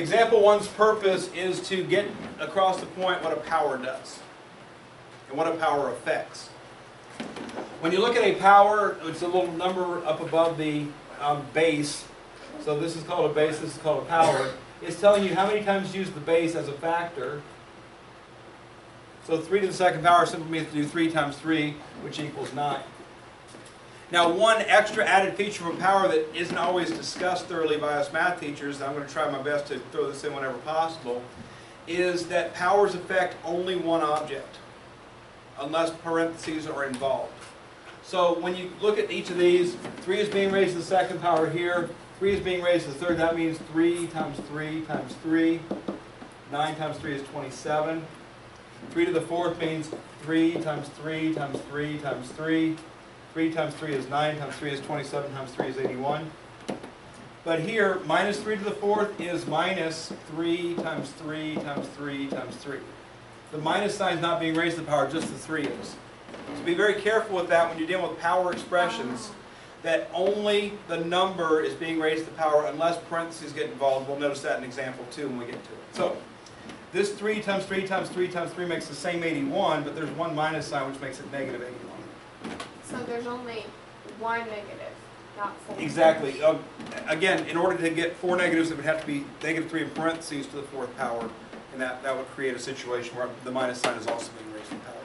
Example 1's purpose is to get across the point what a power does and what a power affects. When you look at a power, it's a little number up above the base. So this is called a base, this is called a power. It's telling you how many times you use the base as a factor. So 3 to the second power simply means to do 3 times 3, which equals 9. Now, one extra added feature of a power that isn't always discussed thoroughly by us math teachers, and I'm going to try my best to throw this in whenever possible, is that powers affect only one object, unless parentheses are involved. So when you look at each of these, 3 is being raised to the second power here, 3 is being raised to the third, that means 3 times 3 times 3. 9 times 3 is 27. 3 to the fourth means 3 times 3 times 3 times 3. 3 times 3 is 9, times 3 is 27, times 3 is 81. But here, minus 3 to the fourth is minus 3 times 3 times 3 times 3. The minus sign is not being raised to the power, just the 3 is. So be very careful with that when you're dealing with power expressions, that only the number is being raised to the power unless parentheses get involved. We'll notice that in example 2 when we get to it. So this 3 times 3 times 3 times 3 makes the same 81, but there's one minus sign which makes it negative 81. So there's only one negative, not 4. Exactly. Again, in order to get 4 negatives, it would have to be negative 3 in parentheses to the fourth power, and that would create a situation where the minus sign is also being raised to the power.